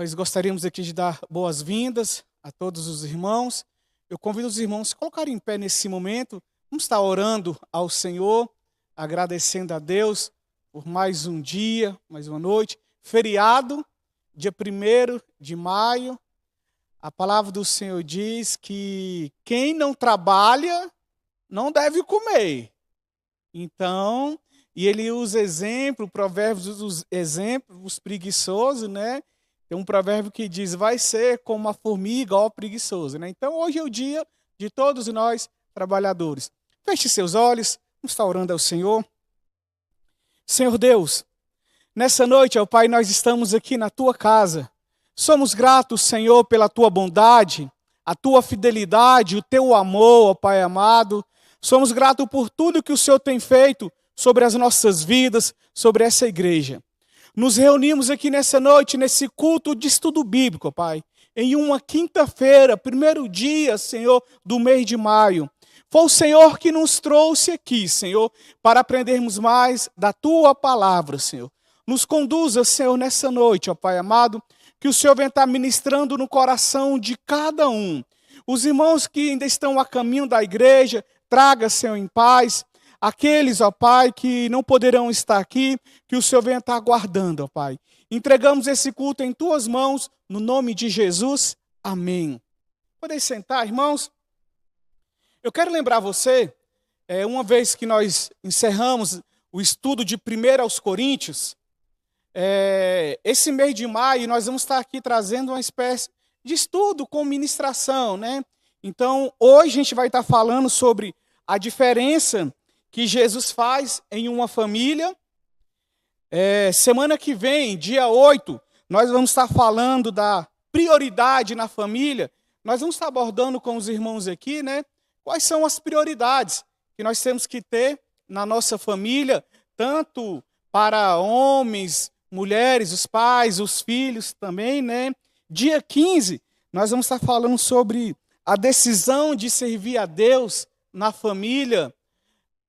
Nós gostaríamos aqui de dar boas-vindas a todos os irmãos. Eu convido os irmãos a se colocarem em pé nesse momento. Vamos estar orando ao Senhor, agradecendo a Deus por mais um dia, mais uma noite. Feriado, dia 1º de maio. A palavra do Senhor diz que quem não trabalha não deve comer. Então, e ele usa exemplo, provérbios dos exemplos, os preguiçosos, né? Tem um provérbio que diz, vai ser como a formiga, ó preguiçoso, né? Então, hoje é o dia de todos nós, trabalhadores. Feche seus olhos, vamos estar orando ao Senhor. Senhor Deus, nessa noite, ó Pai, nós estamos aqui na Tua casa. Somos gratos, Senhor, pela Tua bondade, a Tua fidelidade, o Teu amor, ó Pai amado. Somos gratos por tudo que o Senhor tem feito sobre as nossas vidas, sobre essa igreja. Nos reunimos aqui nessa noite, nesse culto de estudo bíblico, Pai, em uma quinta-feira, primeiro dia, Senhor, do mês de maio. Foi o Senhor que nos trouxe aqui, Senhor, para aprendermos mais da Tua palavra, Senhor. Nos conduza, Senhor, nessa noite, ó Pai amado, que o Senhor venha estar ministrando no coração de cada um. Os irmãos que ainda estão a caminho da igreja, traga, Senhor, em paz. Aqueles, ó Pai, que não poderão estar aqui, que o Senhor venha estar aguardando, ó Pai. Entregamos esse culto em Tuas mãos, no nome de Jesus. Amém. Podem sentar, irmãos? Eu quero lembrar você, uma vez que nós encerramos o estudo de 1 aos Coríntios, esse mês de maio nós vamos estar aqui trazendo uma espécie de estudo com ministração, né? Então, hoje a gente vai estar falando sobre a diferença que Jesus faz em uma família. Semana que vem, dia 8, nós vamos estar falando da prioridade na família. Nós vamos estar abordando com os irmãos aqui, né? Quais são as prioridades que nós temos que ter na nossa família, tanto para homens, mulheres, os pais, os filhos também, né? Dia 15, nós vamos estar falando sobre a decisão de servir a Deus na família.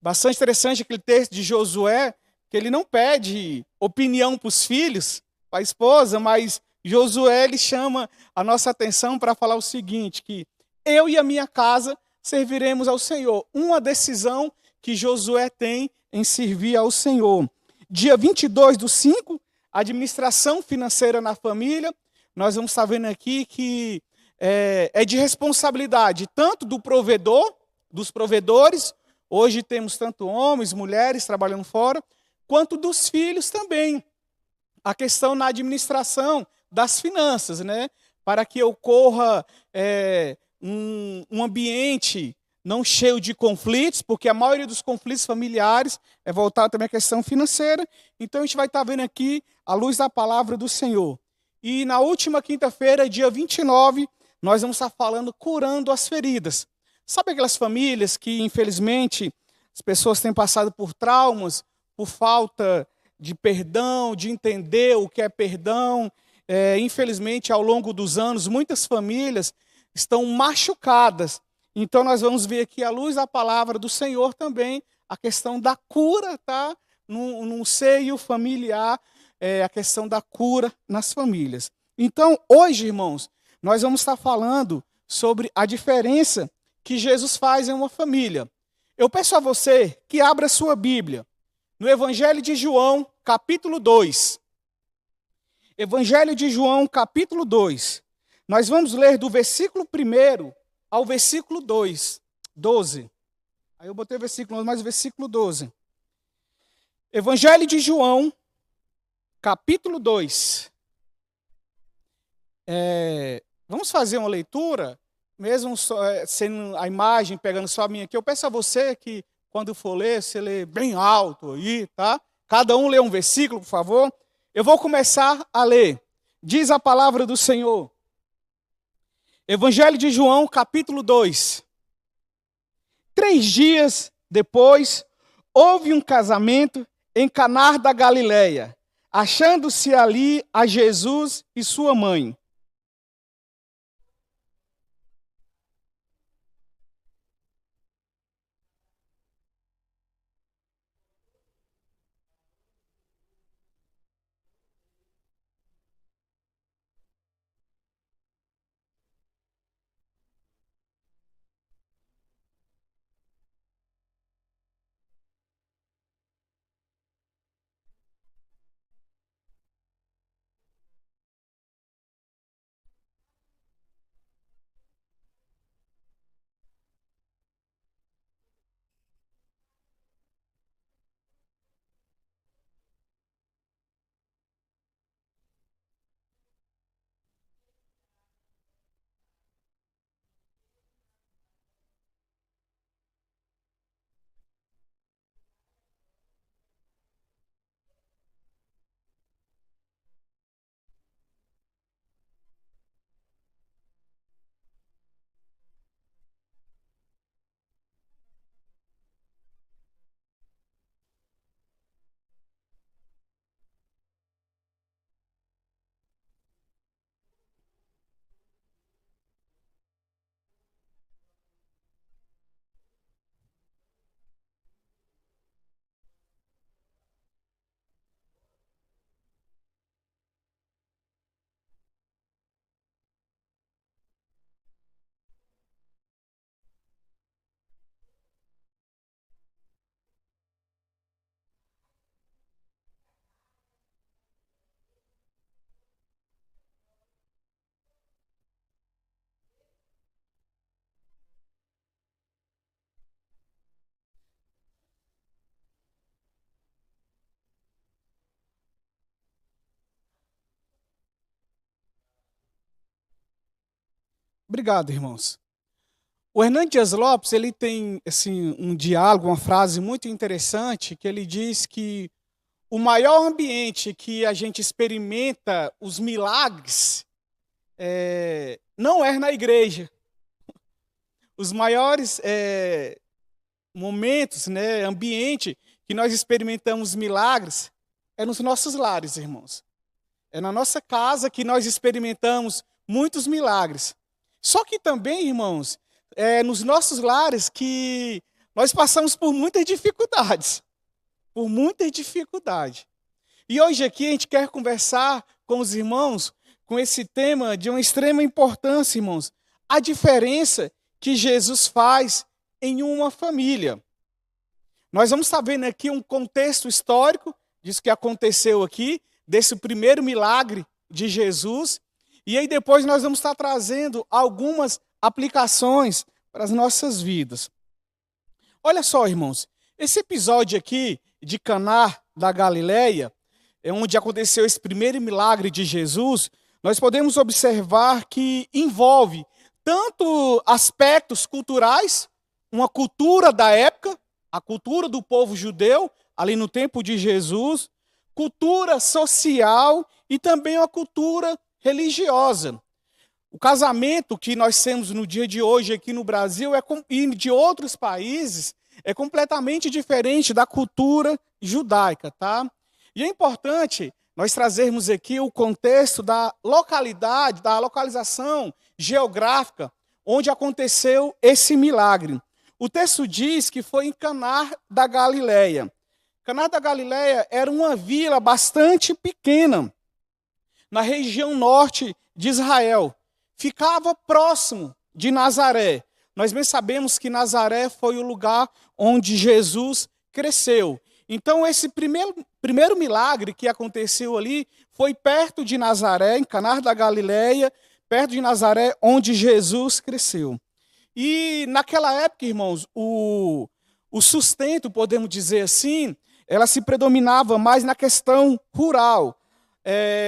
Bastante interessante aquele texto de Josué, que ele não pede opinião para os filhos, para a esposa, mas Josué ele chama a nossa atenção para falar o seguinte, que eu e a minha casa serviremos ao Senhor. Uma decisão que Josué tem em servir ao Senhor. Dia 22/5, administração financeira na família. Nós vamos estar vendo aqui que é de responsabilidade tanto do provedor, dos provedores. Hoje temos tanto homens, mulheres trabalhando fora, quanto dos filhos também. A questão na administração das finanças, né? Para que ocorra um ambiente não cheio de conflitos, porque a maioria dos conflitos familiares é voltado também à questão financeira. Então a gente vai estar vendo aqui a luz da palavra do Senhor. E na última quinta-feira, dia 29, nós vamos estar falando curando as feridas. Sabe aquelas famílias que, infelizmente, as pessoas têm passado por traumas, por falta de perdão, de entender o que é perdão? Infelizmente, ao longo dos anos, muitas famílias estão machucadas. Então, nós vamos ver aqui, à luz da palavra do Senhor, também a questão da cura, tá? No seio familiar, a questão da cura nas famílias. Então, hoje, irmãos, nós vamos estar falando sobre a diferença que Jesus faz em uma família. Eu peço a você que abra sua Bíblia no Evangelho de João, capítulo 2. Evangelho de João, capítulo 2. Nós vamos ler do versículo 1 ao versículo 12. Aí eu botei o versículo 11, mas o versículo 12. Evangelho de João, capítulo 2. Vamos fazer uma leitura, mesmo sendo a imagem, pegando só a minha aqui. Eu peço a você que, quando for ler, você lê bem alto aí, tá? Cada um lê um versículo, por favor. Eu vou começar a ler. Diz a palavra do Senhor. Evangelho de João, capítulo 2. 3 dias depois, houve um casamento em Caná da Galileia, achando-se ali a Jesus e sua mãe. Obrigado, irmãos. O Hernando Dias Lopes, ele tem assim um diálogo, uma frase muito interessante, que ele diz que o maior ambiente que a gente experimenta os milagres não é na igreja. Os maiores momentos, né, ambiente que nós experimentamos milagres é nos nossos lares, irmãos. É na nossa casa que nós experimentamos muitos milagres. Só que também, irmãos, é nos nossos lares que nós passamos por muitas dificuldades. Por muita dificuldade. E hoje aqui a gente quer conversar com os irmãos com esse tema de uma extrema importância, irmãos. A diferença que Jesus faz em uma família. Nós vamos estar vendo aqui um contexto histórico disso que aconteceu aqui, desse primeiro milagre de Jesus. E aí depois nós vamos estar trazendo algumas aplicações para as nossas vidas. Olha só, irmãos, esse episódio aqui de Caná da Galileia, onde aconteceu esse primeiro milagre de Jesus, nós podemos observar que envolve tanto aspectos culturais, uma cultura da época, a cultura do povo judeu, ali no tempo de Jesus, cultura social e também uma cultura religiosa. O casamento que nós temos no dia de hoje aqui no Brasil e de outros países é completamente diferente da cultura judaica, tá? E é importante nós trazermos aqui o contexto da localidade, da localização geográfica onde aconteceu esse milagre. O texto diz que foi em Caná da Galileia. Caná da Galileia era uma vila bastante pequena, na região norte de Israel. Ficava próximo de Nazaré. Nós bem sabemos que Nazaré foi o lugar onde Jesus cresceu. Então, esse primeiro milagre que aconteceu ali foi perto de Nazaré, em Caná da Galileia, perto de Nazaré, onde Jesus cresceu. E naquela época, irmãos, o sustento, podemos dizer assim, ela se predominava mais na questão rural,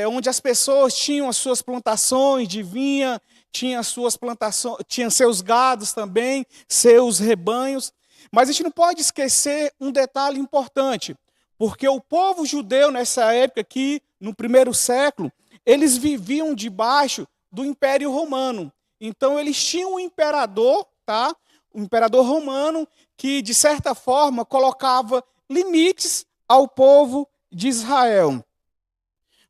onde as pessoas tinham as suas plantações de vinha, tinham seus gados também, seus rebanhos. Mas a gente não pode esquecer um detalhe importante, porque o povo judeu nessa época aqui, no primeiro século, eles viviam debaixo do Império Romano. Então eles tinham um imperador, tá? Um imperador romano que, de certa forma, colocava limites ao povo de Israel.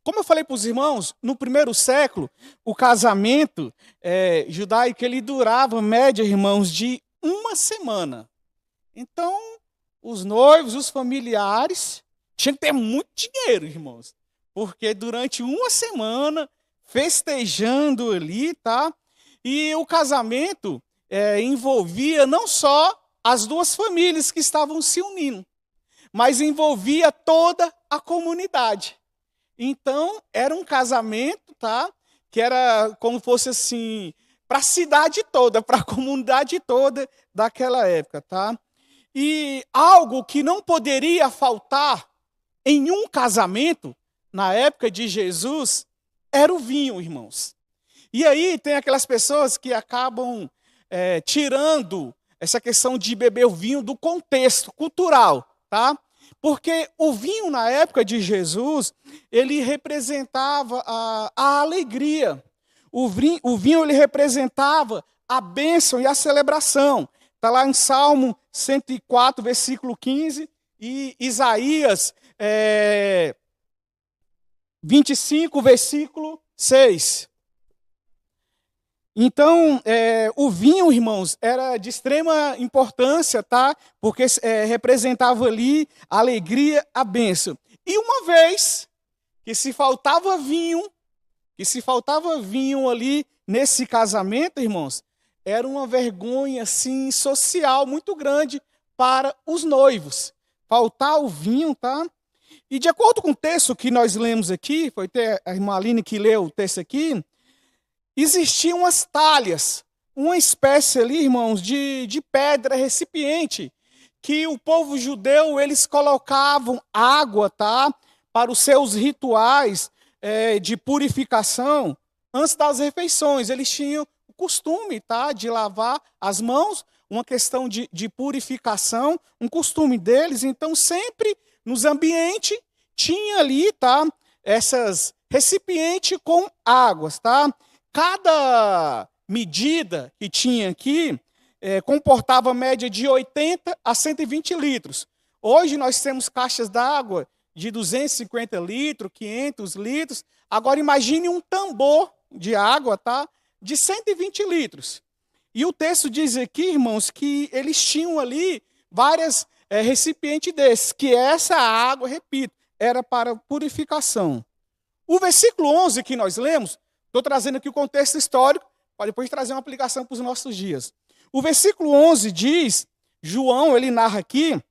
Como eu falei para os irmãos, no primeiro século, o casamento judaico ele durava, média, irmãos, de uma semana. Então, os noivos, os familiares, tinham que ter muito dinheiro, irmãos. Porque durante uma semana, festejando ali, tá? E o casamento envolvia não só as duas famílias que estavam se unindo, mas envolvia toda a comunidade. Então, era um casamento, tá? Que era como fosse assim, para a cidade toda, para a comunidade toda daquela época, tá? E algo que não poderia faltar em um casamento, na época de Jesus, era o vinho, irmãos. E aí tem aquelas pessoas que acabam tirando essa questão de beber o vinho do contexto cultural, tá? Porque o vinho, na época de Jesus, ele representava a alegria. O vinho ele representava a bênção e a celebração. Está lá em Salmo 104, versículo 15, e Isaías 25, versículo 6. Então, o vinho, irmãos, era de extrema importância, tá? Porque representava ali a alegria, a bênção. E uma vez que se faltava vinho ali nesse casamento, irmãos, era uma vergonha, assim, social muito grande para os noivos. Faltar o vinho, tá? E de acordo com o texto que nós lemos aqui, foi até a irmã Aline que leu o texto aqui, existiam umas talhas, uma espécie ali, irmãos, de pedra recipiente, que o povo judeu, eles colocavam água, tá? Para os seus rituais de purificação, antes das refeições. Eles tinham o costume, tá, de lavar as mãos, uma questão de purificação, um costume deles. Então, sempre nos ambientes tinha ali, tá, essas recipientes com águas, tá? Cada medida que tinha aqui comportava média de 80 a 120 litros. Hoje nós temos caixas d'água de 250 litros, 500 litros. Agora imagine um tambor de água, tá? De 120 litros. E o texto diz aqui, irmãos, que eles tinham ali vários recipientes desses, que essa água, repito, era para purificação. O versículo 11 que nós lemos, estou trazendo aqui o contexto histórico, para depois trazer uma aplicação para os nossos dias. O versículo 11 diz, João, ele narra aqui,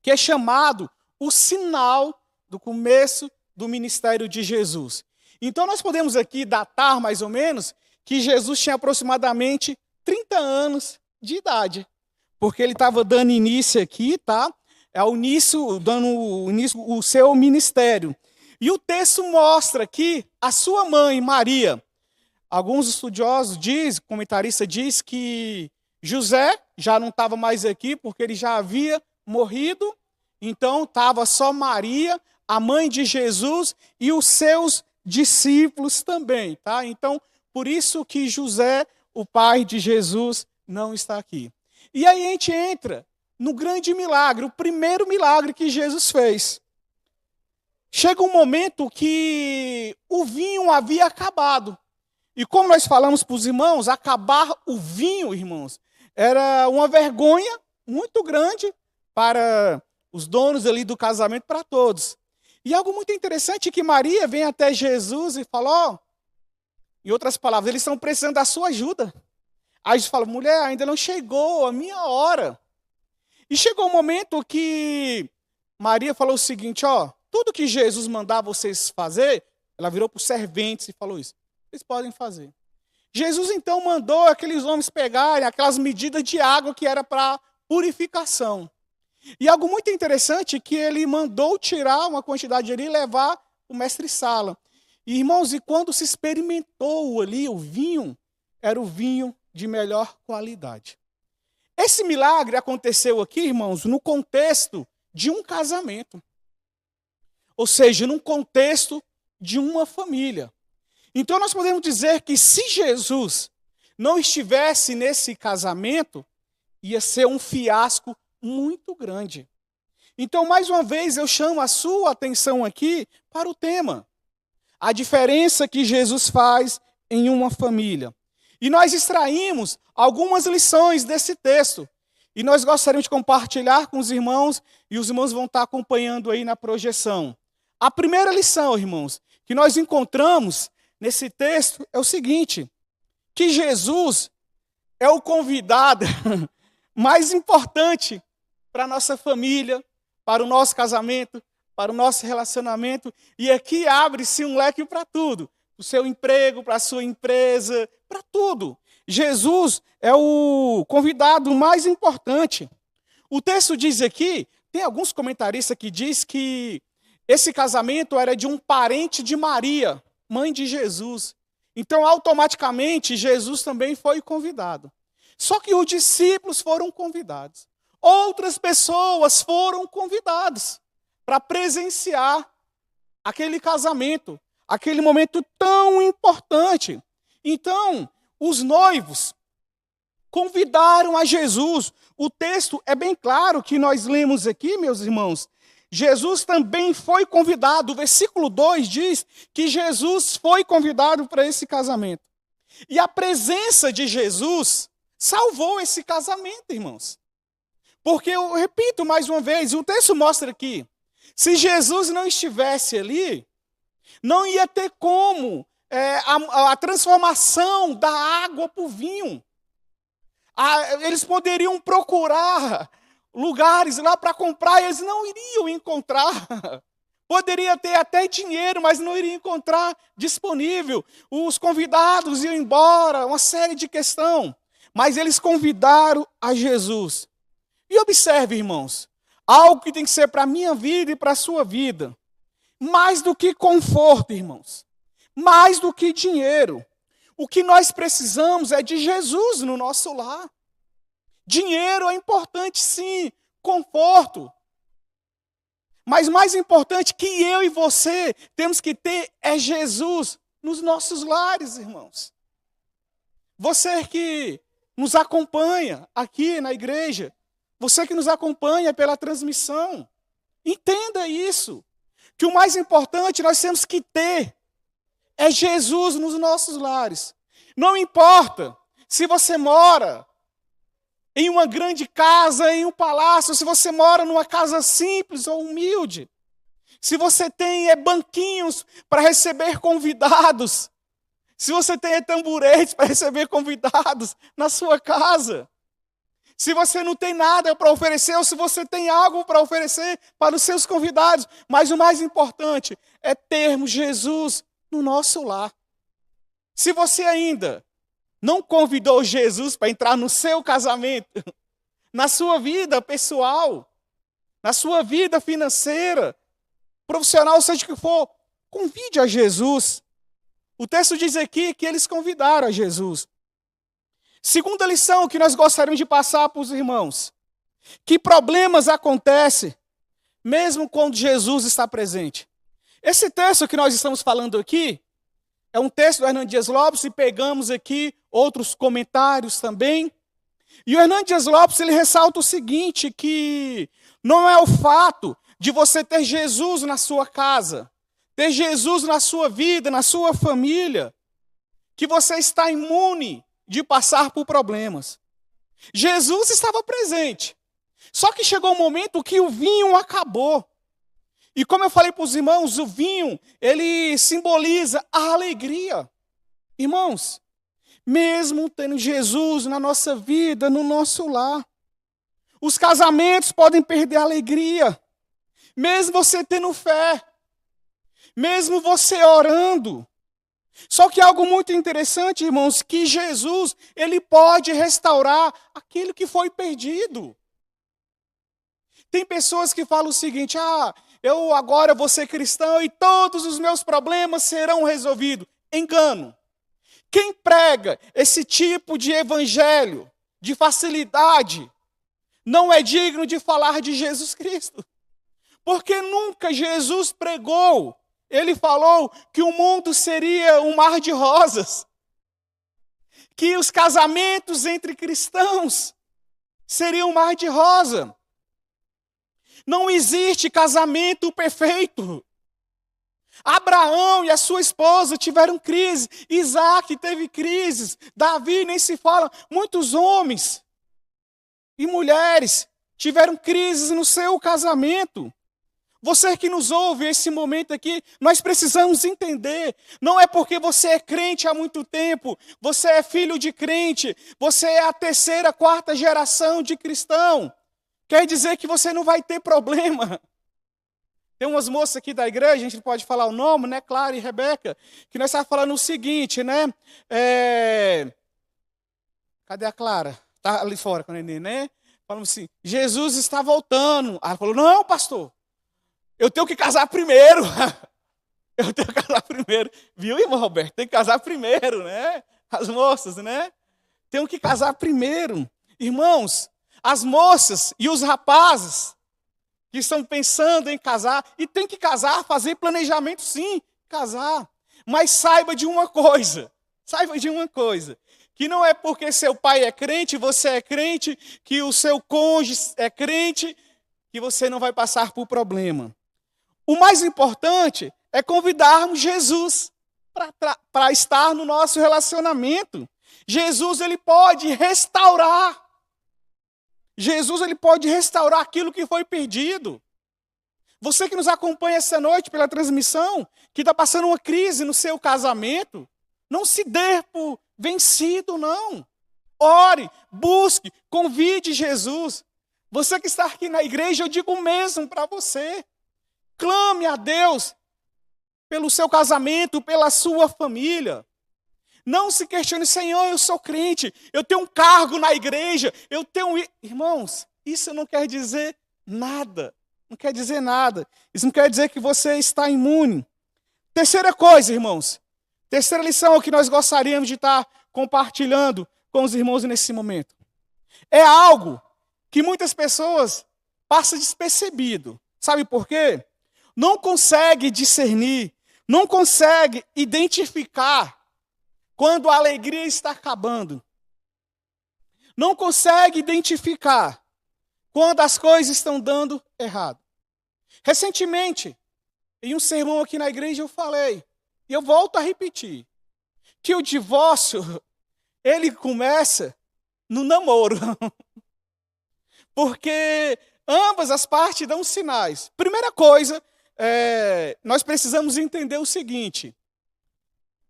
que é chamado o sinal do começo do ministério de Jesus. Então nós podemos aqui datar mais ou menos que Jesus tinha aproximadamente 30 anos de idade, porque ele estava dando início aqui, tá? Dando início o seu ministério. E o texto mostra que a sua mãe, Maria, alguns estudiosos dizem, comentarista diz que José já não estava mais aqui, porque ele já havia morrido, então estava só Maria, a mãe de Jesus, e os seus discípulos também, tá? Então, por isso que José, o pai de Jesus, não está aqui. E aí a gente entra no grande milagre, o primeiro milagre que Jesus fez. Chega um momento que o vinho havia acabado. E como nós falamos para os irmãos, acabar o vinho, irmãos, era uma vergonha muito grande para os donos ali do casamento, para todos. E algo muito interessante é que Maria vem até Jesus e fala, em outras palavras, eles estão precisando da sua ajuda. Aí Jesus fala, mulher, ainda não chegou a minha hora. E chegou um momento que Maria falou o seguinte, tudo que Jesus mandar vocês fazer, ela virou para os serventes e falou isso, vocês podem fazer. Jesus então mandou aqueles homens pegarem aquelas medidas de água que era para purificação. E algo muito interessante é que ele mandou tirar uma quantidade ali e levar o mestre-sala. E, irmãos, e quando se experimentou ali o vinho, era o vinho de melhor qualidade. Esse milagre aconteceu aqui, irmãos, no contexto de um casamento. Ou seja, num contexto de uma família. Então nós podemos dizer que se Jesus não estivesse nesse casamento, ia ser um fiasco muito grande. Então, mais uma vez, eu chamo a sua atenção aqui para o tema. A diferença que Jesus faz em uma família. E nós extraímos algumas lições desse texto. E nós gostaríamos de compartilhar com os irmãos, e os irmãos vão estar acompanhando aí na projeção. A primeira lição, irmãos, que nós encontramos nesse texto é o seguinte, que Jesus é o convidado mais importante para a nossa família, para o nosso casamento, para o nosso relacionamento. E aqui abre-se um leque para tudo. Para o seu emprego, para a sua empresa, para tudo. Jesus é o convidado mais importante. O texto diz aqui, tem alguns comentaristas que diz que esse casamento era de um parente de Maria, mãe de Jesus. Então, automaticamente, Jesus também foi convidado. Só que os discípulos foram convidados. Outras pessoas foram convidadas para presenciar aquele casamento, aquele momento tão importante. Então, os noivos convidaram a Jesus. O texto é bem claro que nós lemos aqui, meus irmãos. Jesus também foi convidado. O versículo 2 diz que Jesus foi convidado para esse casamento. E a presença de Jesus salvou esse casamento, irmãos. Porque, eu repito mais uma vez, o texto mostra aqui, se Jesus não estivesse ali, não ia ter como a transformação da água para o vinho. Eles poderiam procurar lugares lá para comprar, eles não iriam encontrar. Poderia ter até dinheiro, mas não iria encontrar disponível. Os convidados iam embora, uma série de questões. Mas eles convidaram a Jesus. E observe, irmãos, algo que tem que ser para a minha vida e para a sua vida. Mais do que conforto, irmãos. Mais do que dinheiro. O que nós precisamos é de Jesus no nosso lar. Dinheiro é importante, sim, conforto. Mas mais importante que eu e você temos que ter é Jesus nos nossos lares, irmãos. Você que nos acompanha aqui na igreja, você que nos acompanha pela transmissão, entenda isso, que o mais importante nós temos que ter é Jesus nos nossos lares. Não importa se você mora em uma grande casa, em um palácio, se você mora numa casa simples ou humilde, se você tem banquinhos para receber convidados, se você tem tamboretes para receber convidados na sua casa, se você não tem nada para oferecer, ou se você tem algo para oferecer para os seus convidados, mas o mais importante é termos Jesus no nosso lar. Se você ainda não convidou Jesus para entrar no seu casamento, na sua vida pessoal, na sua vida financeira, profissional, seja o que for, convide a Jesus. O texto diz aqui que eles convidaram a Jesus. Segunda lição que nós gostaríamos de passar para os irmãos: que problemas acontecem mesmo quando Jesus está presente. Esse texto que nós estamos falando aqui é um texto do Hernando Dias Lopes, e pegamos aqui outros comentários também. E o Hernando Dias Lopes, ele ressalta o seguinte, que não é o fato de você ter Jesus na sua casa, ter Jesus na sua vida, na sua família, que você está imune de passar por problemas. Jesus estava presente, só que chegou um momento que o vinho acabou. E como eu falei para os irmãos, o vinho, ele simboliza a alegria. Irmãos, mesmo tendo Jesus na nossa vida, no nosso lar, os casamentos podem perder a alegria. Mesmo você tendo fé, mesmo você orando. Só que algo muito interessante, irmãos, que Jesus, ele pode restaurar aquilo que foi perdido. Tem pessoas que falam o seguinte: eu agora vou ser cristão e todos os meus problemas serão resolvidos. Engano. Quem prega esse tipo de evangelho, de facilidade, não é digno de falar de Jesus Cristo. Porque nunca Jesus pregou. Ele falou que o mundo seria um mar de rosas, que os casamentos entre cristãos seriam um mar de rosa. Não existe casamento perfeito. Abraão e a sua esposa tiveram crise, Isaac teve crises, Davi nem se fala, muitos homens e mulheres tiveram crises no seu casamento. Você que nos ouve esse momento aqui, nós precisamos entender, não é porque você é crente há muito tempo, você é filho de crente, você é a terceira, quarta geração de cristão, quer dizer que você não vai ter problema. Tem umas moças aqui da igreja, a gente pode falar o nome, né, Clara e Rebeca, que nós estávamos falando o seguinte, né, cadê a Clara? Está ali fora com a neném, né? Falamos assim, Jesus está voltando. Ela falou, não, pastor, eu tenho que casar primeiro. Eu tenho que casar primeiro. Viu, irmão Roberto? Tem que casar primeiro, né? As moças, né? Tem que casar primeiro. Irmãos, as moças e os rapazes que estão pensando em casar, e tem que casar, fazer planejamento sim, casar. Mas saiba de uma coisa, que não é porque seu pai é crente, você é crente, que o seu cônjuge é crente, que você não vai passar por problema. O mais importante é convidarmos Jesus para estar no nosso relacionamento. Jesus, ele pode restaurar. Jesus, ele pode restaurar aquilo que foi perdido. Você que nos acompanha essa noite pela transmissão, que está passando uma crise no seu casamento, não se dê por vencido, não. Ore, busque, convide Jesus. Você que está aqui na igreja, eu digo o mesmo para você. Clame a Deus pelo seu casamento, pela sua família. Não se questione, Senhor, eu sou crente, eu tenho um cargo na igreja, eu tenho... Irmãos, isso não quer dizer nada. Não quer dizer nada. Isso não quer dizer que você está imune. Terceira coisa, irmãos, Terceira lição que nós gostaríamos de estar compartilhando com os irmãos nesse momento. É algo que muitas pessoas passam despercebido. Sabe por quê? Não consegue discernir, não consegue identificar quando a alegria está acabando. Não consegue identificar quando as coisas estão dando errado. Recentemente, em um sermão aqui na igreja eu falei, e eu volto a repetir, que o divórcio, ele começa no namoro. Porque ambas as partes dão sinais. Primeira coisa, nós precisamos entender o seguinte,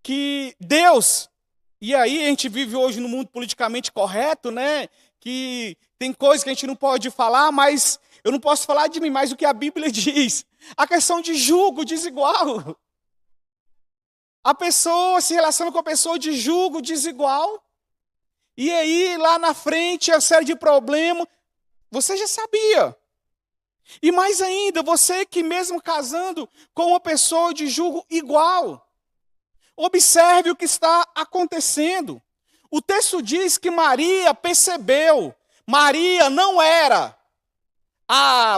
que Deus, e aí a gente vive hoje no mundo politicamente correto, né? Que tem coisas que a gente não pode falar, mas eu não posso falar de mim, mas o que a Bíblia diz. A questão de julgo desigual. A pessoa se relaciona com a pessoa de julgo desigual. E aí, lá na frente, a série de problemas, você já sabia. E mais ainda, você que mesmo casando com uma pessoa de julgo igual, observe o que está acontecendo. O texto diz que Maria percebeu. Maria não era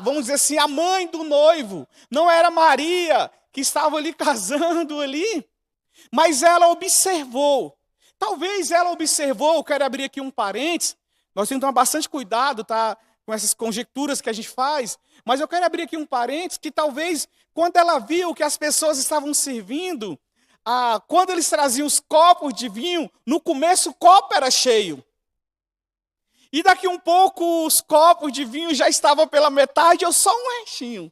vamos dizer assim, a mãe do noivo. Não era Maria que estava ali casando ali. Mas ela observou. Talvez ela observou, quero abrir aqui um parênteses. Nós temos que tomar bastante cuidado, tá? Com essas conjecturas que a gente faz. Mas eu quero abrir aqui um parênteses que talvez, quando ela viu que as pessoas estavam servindo, quando eles traziam os copos de vinho, no começo o copo era cheio. E daqui um pouco os copos de vinho já estavam pela metade ou só um restinho.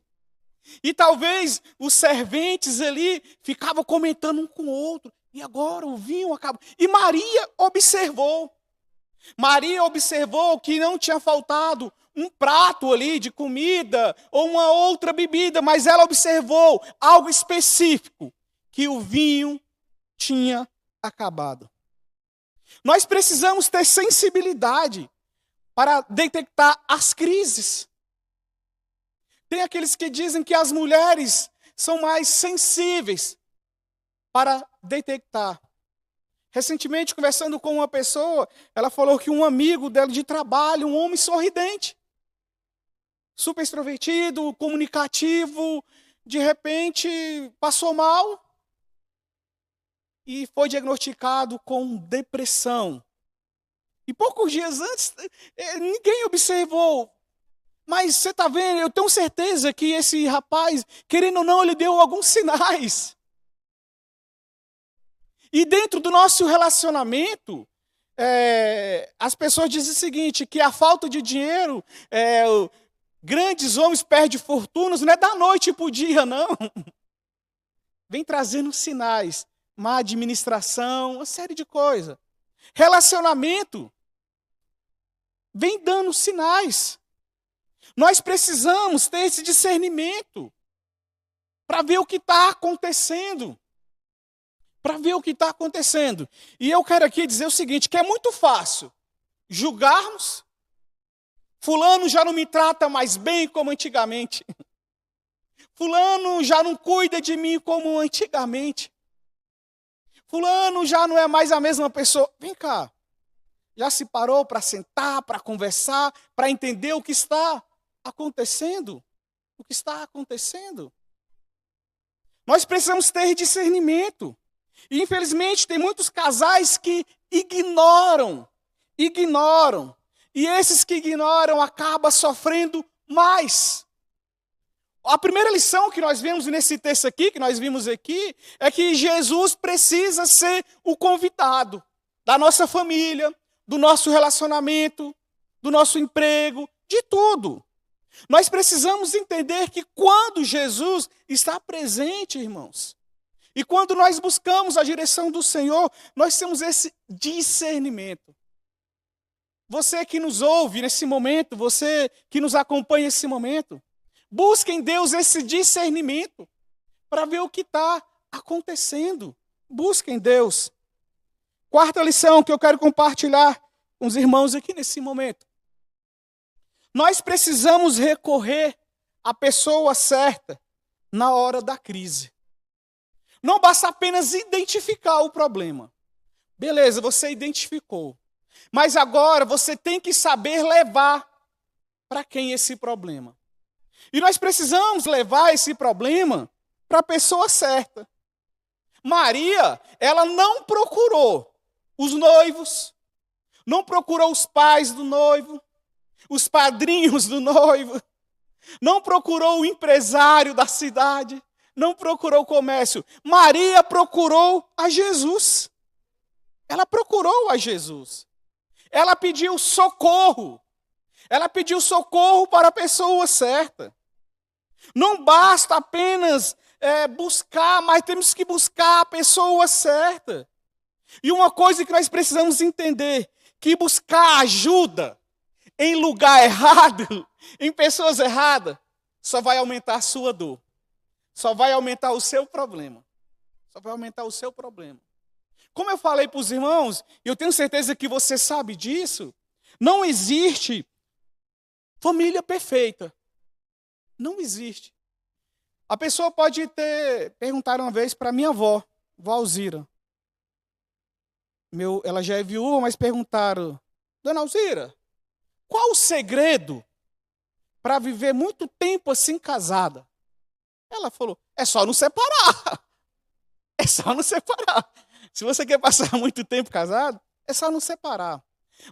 E talvez os serventes ali ficavam comentando um com o outro. E agora o vinho acabou. E Maria observou. Maria observou que não tinha faltado um prato ali de comida ou uma outra bebida, mas ela observou algo específico, que o vinho tinha acabado. Nós precisamos ter sensibilidade para detectar as crises. Tem aqueles que dizem que as mulheres são mais sensíveis para detectar. Recentemente, conversando com uma pessoa, ela falou que um amigo dela de trabalho, um homem sorridente, super extrovertido, comunicativo, de repente passou mal e foi diagnosticado com depressão. E poucos dias antes, ninguém observou. Mas você está vendo, eu tenho certeza que esse rapaz, querendo ou não, ele deu alguns sinais. E dentro do nosso relacionamento, as pessoas dizem o seguinte, que a falta de dinheiro, grandes homens perdem fortunas, não é da noite para o dia, não. Vem trazendo sinais, má administração, uma série de coisas. Relacionamento vem dando sinais. Nós precisamos ter esse discernimento para ver o que está acontecendo. Para ver o que está acontecendo. E eu quero aqui dizer o seguinte, que é muito fácil julgarmos. Fulano já não me trata mais bem como antigamente. Fulano já não cuida de mim como antigamente. Fulano já não é mais a mesma pessoa. Vem cá. Já se parou para sentar, para conversar, para entender o que está acontecendo? O que está acontecendo? Nós precisamos ter discernimento. E, infelizmente, tem muitos casais que ignoram. E esses que ignoram acabam sofrendo mais. A primeira lição que nós vemos nesse texto aqui, que nós vimos aqui, é que Jesus precisa ser o convidado da nossa família, do nosso relacionamento, do nosso emprego, de tudo. Nós precisamos entender que quando Jesus está presente, irmãos, e quando nós buscamos a direção do Senhor, nós temos esse discernimento. Você que nos ouve nesse momento, você que nos acompanha nesse momento, busque em Deus esse discernimento para ver o que está acontecendo. Busque em Deus. Quarta lição que eu quero compartilhar com os irmãos aqui nesse momento. Nós precisamos recorrer à pessoa certa na hora da crise. Não basta apenas identificar o problema. Beleza, você identificou. Mas agora você tem que saber levar para quem esse problema. E nós precisamos levar esse problema para a pessoa certa. Maria, ela não procurou os noivos, não procurou os pais do noivo, os padrinhos do noivo, não procurou o empresário da cidade, não procurou o comércio. Maria procurou a Jesus. Ela procurou a Jesus. Ela pediu socorro. Ela pediu socorro para a pessoa certa. Não basta apenas buscar, mas temos que buscar a pessoa certa. E uma coisa que nós precisamos entender, que buscar ajuda em lugar errado, em pessoas erradas, só vai aumentar a sua dor. Só vai aumentar o seu problema. Só vai aumentar o seu problema. Como eu falei para os irmãos, e eu tenho certeza que você sabe disso, não existe família perfeita. Não existe. A pessoa pode perguntar uma vez para minha avó, vó Alzira. Ela já é viúva, mas perguntaram, Dona Alzira, qual o segredo para viver muito tempo assim casada? Ela falou, é só não separar. É só não separar. Se você quer passar muito tempo casado, é só não separar.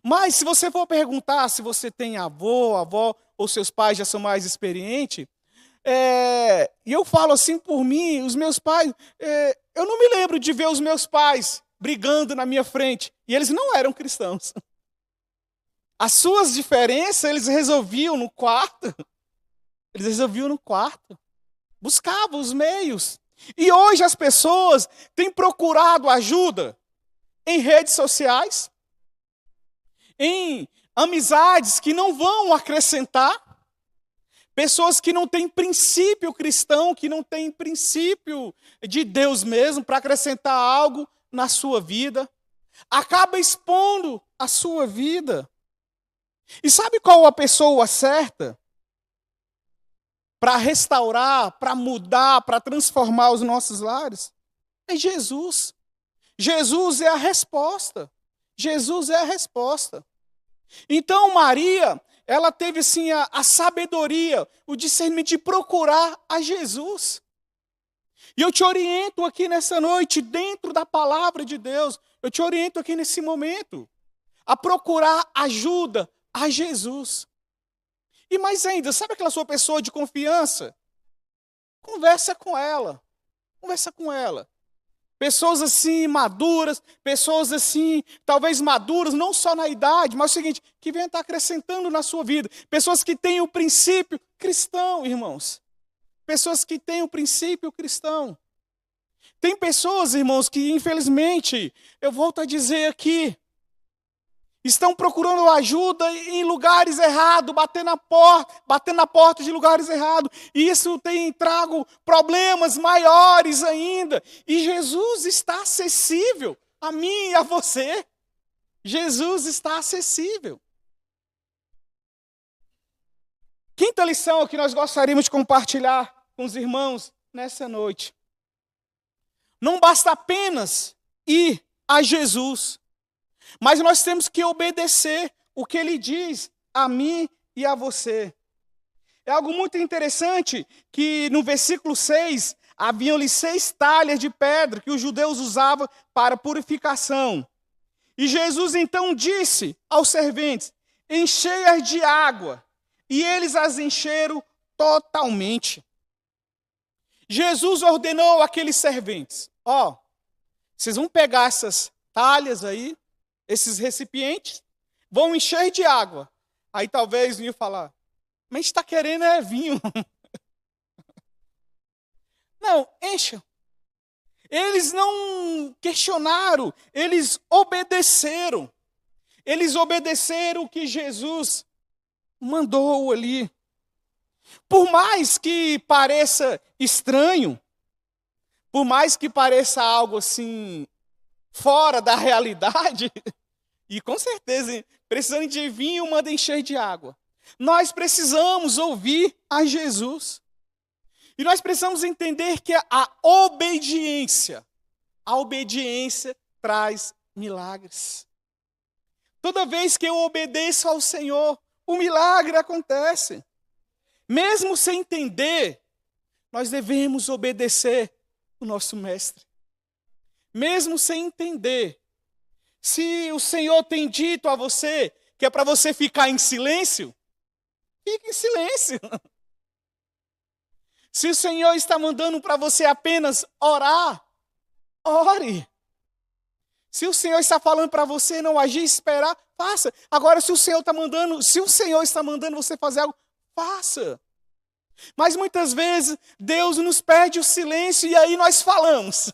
Mas se você for perguntar se você tem avó, ou seus pais já são mais experientes, e eu falo assim por mim, os meus pais, eu não me lembro de ver os meus pais brigando na minha frente. E eles não eram cristãos. As suas diferenças eles resolviam no quarto. Eles resolviam no quarto. Buscavam os meios. E hoje as pessoas têm procurado ajuda em redes sociais, em amizades que não vão acrescentar, pessoas que não têm princípio cristão, que não têm princípio de Deus mesmo para acrescentar algo na sua vida, acaba expondo a sua vida. E sabe qual a pessoa certa para restaurar, para mudar, para transformar os nossos lares? É Jesus. Jesus é a resposta. Jesus é a resposta. Então Maria, ela teve assim a sabedoria, o discernimento de procurar a Jesus. E eu te oriento aqui nessa noite, dentro da palavra de Deus, eu te oriento aqui nesse momento, a procurar ajuda a Jesus. E mais ainda, sabe aquela sua pessoa de confiança? Conversa com ela. Conversa com ela. Pessoas assim maduras, pessoas assim, talvez maduras, não só na idade, mas é o seguinte, que venham estar acrescentando na sua vida. Pessoas que têm o princípio cristão, irmãos. Pessoas que têm o princípio cristão. Tem pessoas, irmãos, que infelizmente, eu volto a dizer aqui, estão procurando ajuda em lugares errados, batendo na porta de lugares errados. E isso tem trago problemas maiores ainda. E Jesus está acessível a mim e a você. Jesus está acessível. Quinta lição que nós gostaríamos de compartilhar com os irmãos nessa noite. Não basta apenas ir a Jesus, mas nós temos que obedecer o que ele diz a mim e a você. É algo muito interessante que no versículo 6, haviam-lhe 6 talhas de pedra que os judeus usavam para purificação. E Jesus então disse aos serventes, enchei-as de água. E eles as encheram totalmente. Jesus ordenou àqueles serventes, vocês vão pegar essas talhas aí, esses recipientes, vão encher de água. Aí talvez iam falar, mas a gente está querendo vinho. Não, encham. Eles não questionaram, eles obedeceram. Eles obedeceram o que Jesus mandou ali. Por mais que pareça estranho, por mais que pareça algo assim fora da realidade, e com certeza, precisando de vinho, manda encher de água. Nós precisamos ouvir a Jesus. E nós precisamos entender que a obediência traz milagres. Toda vez que eu obedeço ao Senhor, o milagre acontece. Mesmo sem entender, nós devemos obedecer o nosso mestre. Mesmo sem entender, se o Senhor tem dito a você que é para você ficar em silêncio, fique em silêncio. Se o Senhor está mandando para você apenas orar, ore. Se o Senhor está falando para você não agir, esperar, faça. Agora, se o Senhor está mandando você fazer algo, faça. Mas muitas vezes Deus nos pede o silêncio e aí nós falamos.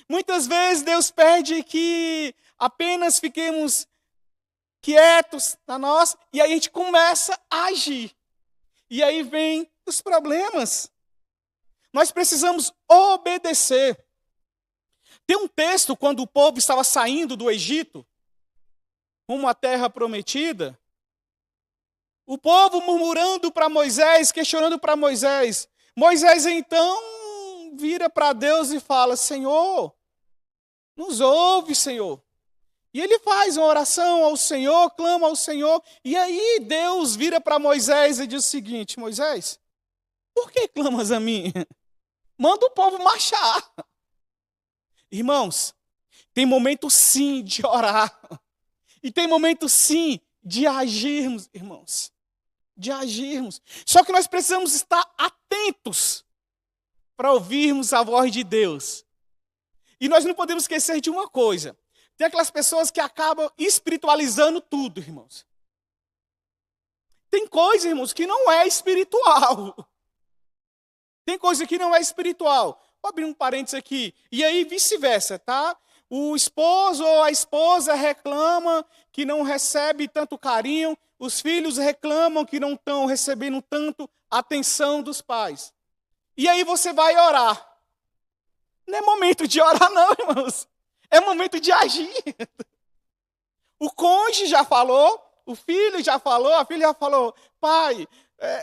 Muitas vezes Deus pede que apenas fiquemos quietos na nossa e aí a gente começa a agir. E aí vem os problemas. Nós precisamos obedecer. Tem um texto, quando o povo estava saindo do Egito, rumo à terra prometida, o povo murmurando para Moisés, questionando para Moisés. Moisés então vira para Deus e fala: Senhor, nos ouve, Senhor. E ele faz uma oração ao Senhor, clama ao Senhor. E aí Deus vira para Moisés e diz o seguinte: Moisés, por que clamas a mim? Manda o povo marchar. Irmãos, tem momento sim de orar. E tem momento sim de agirmos, irmãos. De agirmos. Só que nós precisamos estar atentos para ouvirmos a voz de Deus. E nós não podemos esquecer de uma coisa. Tem aquelas pessoas que acabam espiritualizando tudo, irmãos. Tem coisa, irmãos, que não é espiritual. Tem coisa que não é espiritual. Vou abrir um parênteses aqui. E aí vice-versa, tá? O esposo ou a esposa reclama que não recebe tanto carinho. Os filhos reclamam que não estão recebendo tanto atenção dos pais. E aí você vai orar. Não é momento de orar não, irmãos. É momento de agir. O cônjuge já falou, o filho já falou, a filha já falou: pai,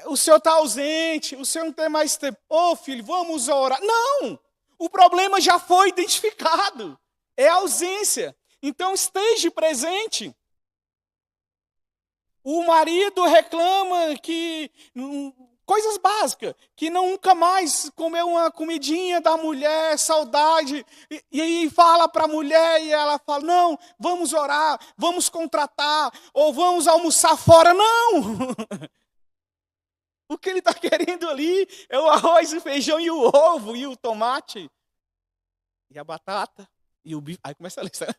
o senhor está ausente, o senhor não tem mais tempo. Ô filho, vamos orar. Não! O problema já foi identificado. É a ausência. Então esteja presente. O marido reclama que coisas básicas, que nunca mais comeu uma comidinha da mulher, saudade, e aí fala para a mulher e ela fala: não, vamos orar, vamos contratar, ou vamos almoçar fora. Não! O que ele está querendo ali é o arroz, o feijão e o ovo, e o tomate, e a batata, e o bife. Aí começa a lista.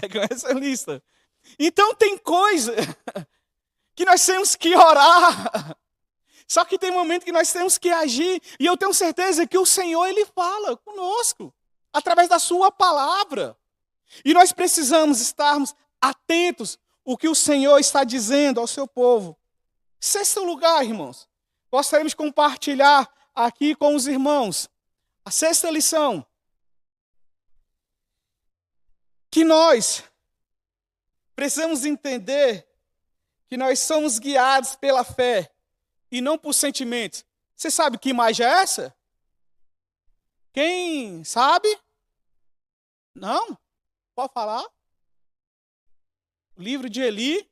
Aí começa a lista. Então tem coisa que nós temos que orar. Só que tem momento que nós temos que agir. E eu tenho certeza que o Senhor, Ele fala conosco, através da sua palavra. E nós precisamos estarmos atentos ao que o Senhor está dizendo ao seu povo. Sexto lugar, irmãos, gostaríamos de compartilhar aqui com os irmãos a sexta lição. Que nós precisamos entender que nós somos guiados pela fé e não por sentimentos. Você sabe que imagem é essa? Quem sabe? Não? Pode falar? O livro de Eli.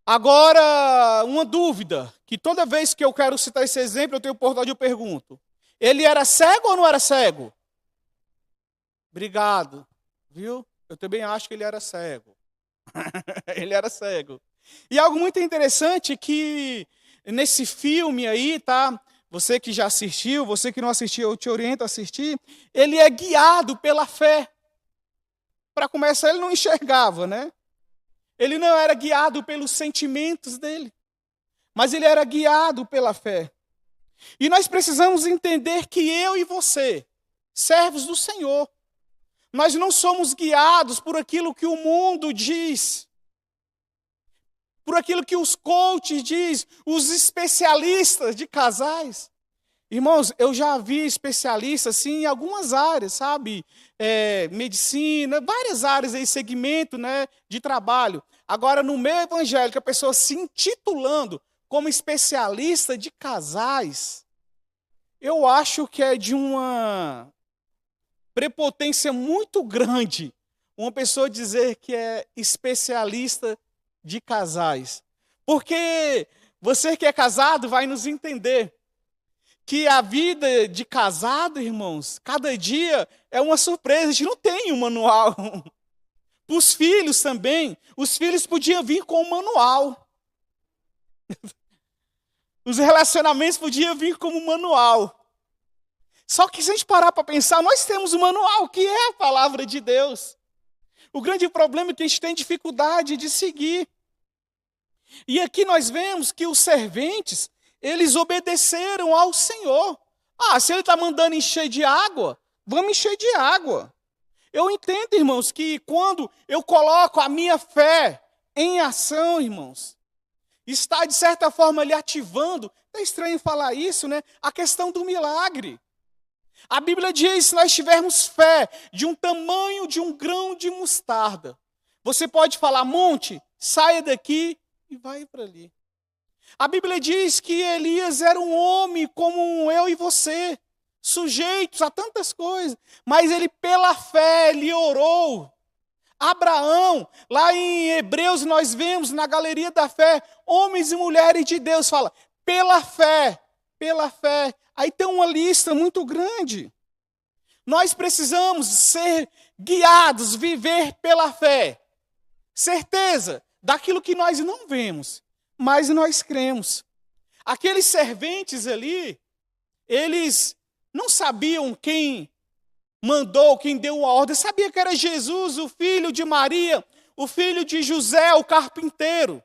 Agora, uma dúvida, que toda vez que eu quero citar esse exemplo, eu tenho oportunidade, eu pergunto. Ele era cego ou não era cego? Obrigado. Viu? Eu também acho que ele era cego. Ele era cego. E algo muito interessante que nesse filme aí, tá? Você que já assistiu, você que não assistiu, eu te oriento a assistir. Ele é guiado pela fé. Para começar, ele não enxergava, né? Ele não era guiado pelos sentimentos dele, mas ele era guiado pela fé. E nós precisamos entender que eu e você, servos do Senhor, nós não somos guiados por aquilo que o mundo diz, por aquilo que os coaches dizem, os especialistas de casais. Irmãos, eu já vi especialistas assim, em algumas áreas, sabe? Medicina, várias áreas aí, segmento, né, de trabalho. Agora, no meio evangélico, a pessoa se intitulando como especialista de casais. eu acho que é de uma prepotência muito grande uma pessoa dizer que é especialista de casais. Porque você que é casado vai nos entender que a vida de casado, irmãos, cada dia é uma surpresa. A gente não tem um manual. Para os filhos também, os filhos podiam vir com um manual. Os relacionamentos podiam vir como um manual. Só que se a gente parar para pensar, nós temos um manual, que é a palavra de Deus. O grande problema é que a gente tem dificuldade de seguir. E aqui nós vemos que os serventes, eles obedeceram ao Senhor. Se ele está mandando encher de água, vamos encher de água. Eu entendo, irmãos, que quando eu coloco a minha fé em ação, irmãos, está de certa forma lhe ativando, é estranho falar isso, né? A questão do milagre. A Bíblia diz, se nós tivermos fé de um tamanho de um grão de mostarda, você pode falar, monte, saia daqui e vai para ali. A Bíblia diz que Elias era um homem como eu e você, sujeitos a tantas coisas, mas ele pela fé, ele orou. Abraão, lá em Hebreus nós vemos na galeria da fé, homens e mulheres de Deus, fala, pela fé, pela fé. Aí tem uma lista muito grande. Nós precisamos ser guiados, viver pela fé. Certeza daquilo que nós não vemos, mas nós cremos. Aqueles serventes ali, eles não sabiam quem mandou, quem deu a ordem. Sabia que era Jesus, o filho de Maria, o filho de José, o carpinteiro.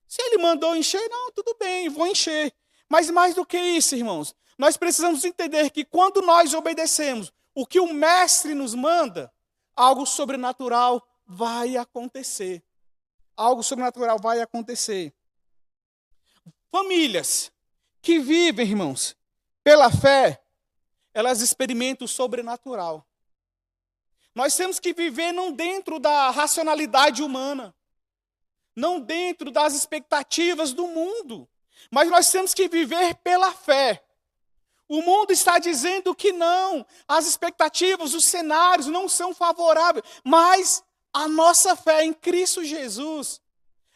Se ele mandou encher, não, tudo bem, vou encher. Mas mais do que isso, irmãos, nós precisamos entender que quando nós obedecemos o que o mestre nos manda, algo sobrenatural vai acontecer. Algo sobrenatural vai acontecer. Famílias que vivem, irmãos, pela fé, elas experimentam o sobrenatural. Nós temos que viver não dentro da racionalidade humana, não dentro das expectativas do mundo, mas nós temos que viver pela fé. O mundo está dizendo que não, as expectativas, os cenários não são favoráveis, mas a nossa fé em Cristo Jesus,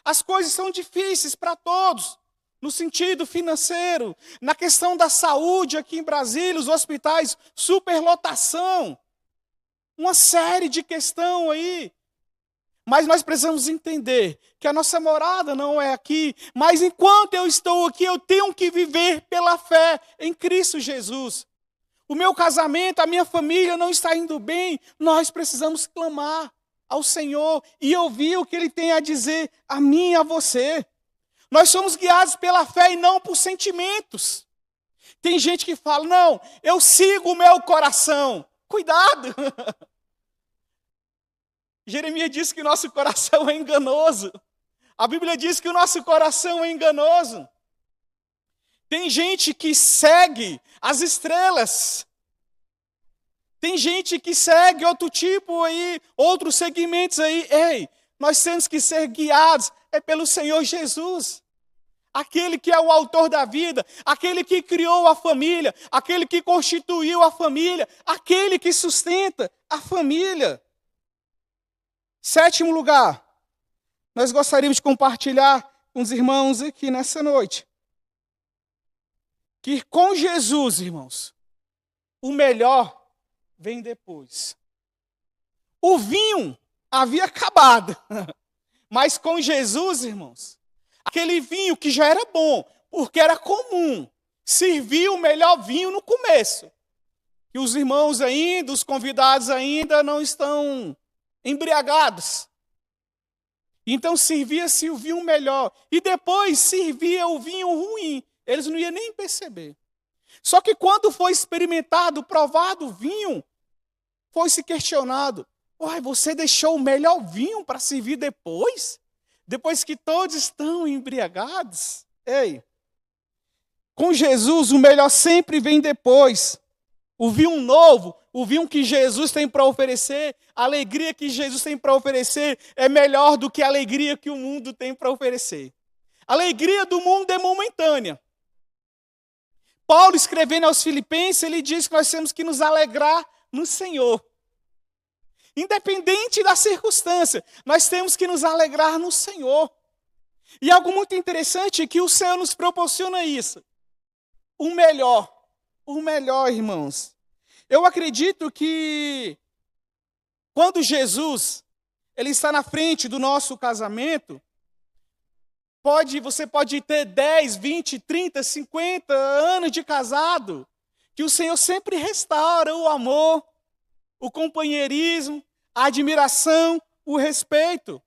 as coisas são difíceis para todos, no sentido financeiro, na questão da saúde aqui em Brasília, os hospitais, superlotação, uma série de questões aí. Mas nós precisamos entender que a nossa morada não é aqui, mas enquanto eu estou aqui, eu tenho que viver pela fé em Cristo Jesus. O meu casamento, a minha família não está indo bem, nós precisamos clamar ao Senhor e ouvir o que Ele tem a dizer a mim e a você. Nós somos guiados pela fé e não por sentimentos. Tem gente que fala, não, eu sigo o meu coração. Cuidado! Jeremias diz que o nosso coração é enganoso. A Bíblia diz que o nosso coração é enganoso. Tem gente que segue as estrelas. Tem gente que segue outro tipo aí, outros segmentos aí. Ei, nós temos que ser guiados pelo Senhor Jesus. Aquele que é o autor da vida, aquele que criou a família, aquele que constituiu a família, aquele que sustenta a família. 7º lugar, nós gostaríamos de compartilhar com os irmãos aqui nessa noite. Que com Jesus, irmãos, o melhor vem depois. O vinho havia acabado, mas com Jesus, irmãos, aquele vinho que já era bom, porque era comum, serviu o melhor vinho no começo. E os irmãos ainda, os convidados ainda não estão embriagados. Então servia-se o vinho melhor. E depois servia o vinho ruim. Eles não iam nem perceber. Só que quando foi experimentado, provado o vinho, foi se questionado. Você deixou o melhor vinho para servir depois? Depois que todos estão embriagados? Ei, com Jesus o melhor sempre vem depois. O vinho novo, o vinho que Jesus tem para oferecer, a alegria que Jesus tem para oferecer é melhor do que a alegria que o mundo tem para oferecer. A alegria do mundo é momentânea. Paulo, escrevendo aos Filipenses, ele diz que nós temos que nos alegrar no Senhor. Independente da circunstância, nós temos que nos alegrar no Senhor. E algo muito interessante é que o Senhor nos proporciona isso. O melhor, irmãos. Eu acredito que quando Jesus ele está na frente do nosso casamento, você pode ter 10, 20, 30, 50 anos de casado, que o Senhor sempre restaura o amor, o companheirismo, a admiração, o respeito.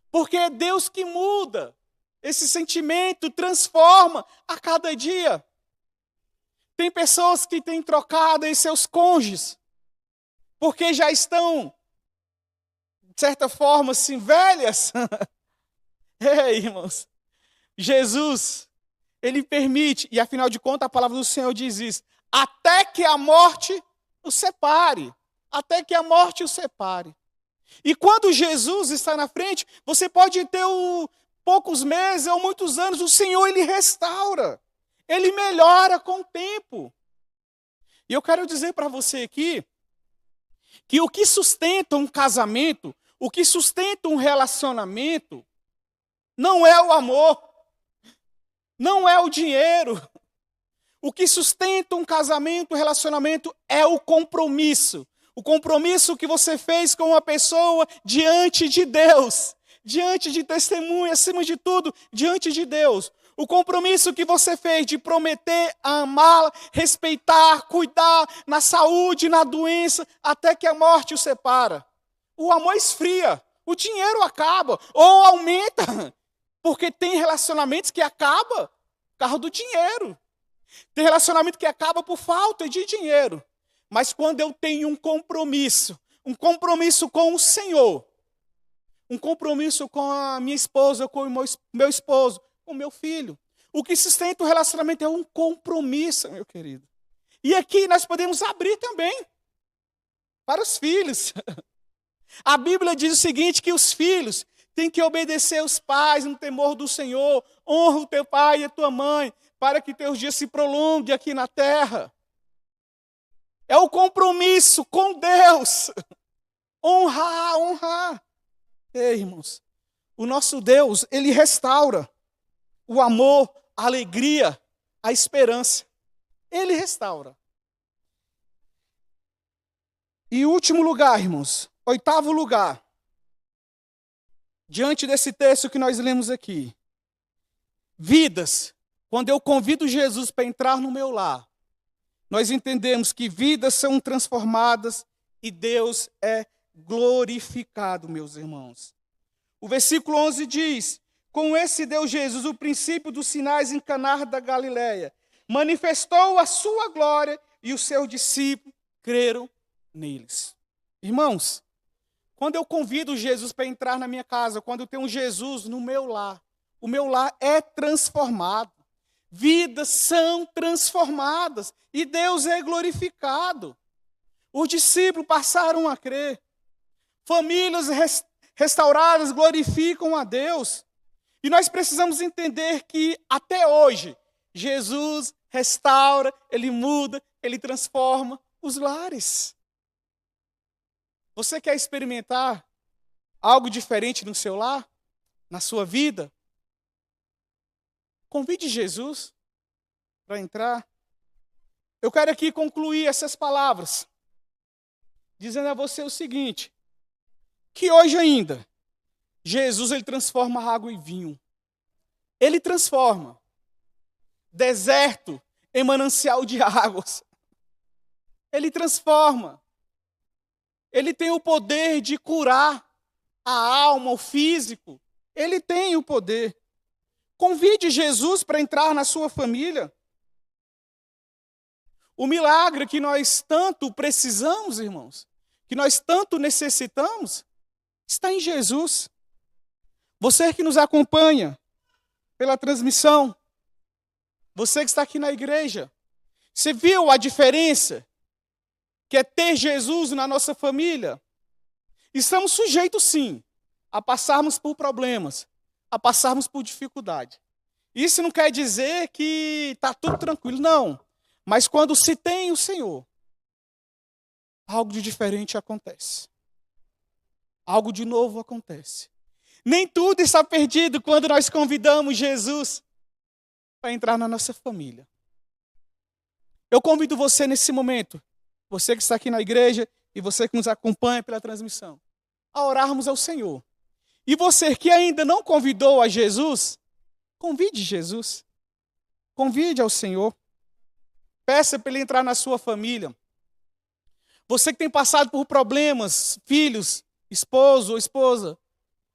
Porque é Deus que muda esse sentimento, transforma a cada dia. Tem pessoas que têm trocado em seus cônjuges, porque já estão, de certa forma, assim, velhas. Irmãos, Jesus, ele permite, e afinal de contas a palavra do Senhor diz isso, até que a morte o separe. Até que a morte o separe. E quando Jesus está na frente, você pode ter poucos meses ou muitos anos, o Senhor ele restaura. Ele melhora com o tempo. E eu quero dizer para você aqui, que o que sustenta um casamento, o que sustenta um relacionamento, não é o amor, não é o dinheiro. O que sustenta um casamento, um relacionamento, é o compromisso. O compromisso que você fez com uma pessoa diante de Deus, diante de testemunha, acima de tudo, diante de Deus. O compromisso que você fez de prometer amá-la, respeitar, cuidar na saúde, na doença, até que a morte o separa. O amor esfria, o dinheiro acaba, ou aumenta, porque tem relacionamentos que acabam por causa do dinheiro. Tem relacionamento que acaba por falta de dinheiro. Mas quando eu tenho um compromisso com o Senhor, um compromisso com a minha esposa, com o meu esposo, com o meu filho, o que sustenta o relacionamento é um compromisso, meu querido. E aqui nós podemos abrir também para os filhos. A Bíblia diz o seguinte, que os filhos têm que obedecer os pais no temor do Senhor, honra o teu pai e a tua mãe, para que teus dias se prolonguem aqui na terra. É o compromisso com Deus. Honrar. Ei, irmãos, o nosso Deus, ele restaura o amor, a alegria, a esperança. Ele restaura. E último lugar, irmãos, 8º lugar, diante desse texto que nós lemos aqui. Vidas, quando eu convido Jesus para entrar no meu lar, nós entendemos que vidas são transformadas e Deus é glorificado, meus irmãos. O versículo 11 diz, com esse deu Jesus o princípio dos sinais em Caná da Galileia, manifestou a sua glória e os seus discípulos creram neles. Irmãos, quando eu convido Jesus para entrar na minha casa, quando eu tenho Jesus no meu lar, o meu lar é transformado. Vidas são transformadas e Deus é glorificado. Os discípulos passaram a crer. Famílias restauradas glorificam a Deus. E nós precisamos entender que até hoje, Jesus restaura, Ele muda, Ele transforma os lares. Você quer experimentar algo diferente no seu lar, na sua vida? Convide Jesus para entrar. Eu quero aqui concluir essas palavras, dizendo a você o seguinte, que hoje ainda, Jesus ele transforma água em vinho. Ele transforma deserto em manancial de águas. Ele transforma. Ele tem o poder de curar a alma, o físico. Ele tem o poder. Convide Jesus para entrar na sua família. O milagre que nós tanto precisamos, irmãos, que nós tanto necessitamos, está em Jesus. Você que nos acompanha pela transmissão, você que está aqui na igreja, você viu a diferença que é ter Jesus na nossa família? Estamos sujeitos, sim, a passarmos por problemas, a passarmos por dificuldade. Isso não quer dizer que está tudo tranquilo, não. Mas quando se tem o Senhor, algo de diferente acontece. Algo de novo acontece. Nem tudo está perdido quando nós convidamos Jesus para entrar na nossa família. Eu convido você nesse momento, você que está aqui na igreja e você que nos acompanha pela transmissão, a orarmos ao Senhor. E você que ainda não convidou a Jesus, convide Jesus. Convide ao Senhor. Peça para Ele entrar na sua família. Você que tem passado por problemas, filhos, esposo ou esposa,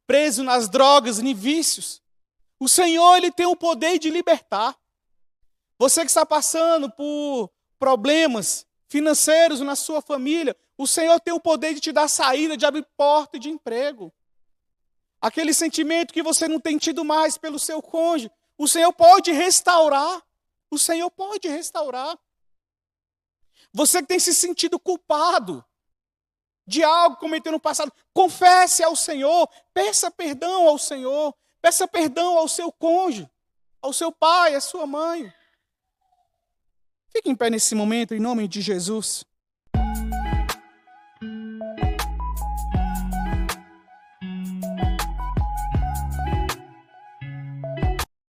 preso nas drogas, em vícios, o Senhor, Ele tem o poder de libertar. Você que está passando por problemas financeiros na sua família, o Senhor tem o poder de te dar saída, de abrir porta de emprego. Aquele sentimento que você não tem tido mais pelo seu cônjuge, o Senhor pode restaurar. O Senhor pode restaurar. Você que tem se sentido culpado de algo que cometeu no passado, confesse ao Senhor, peça perdão ao Senhor, peça perdão ao seu cônjuge, ao seu pai, à sua mãe. Fique em pé nesse momento, em nome de Jesus.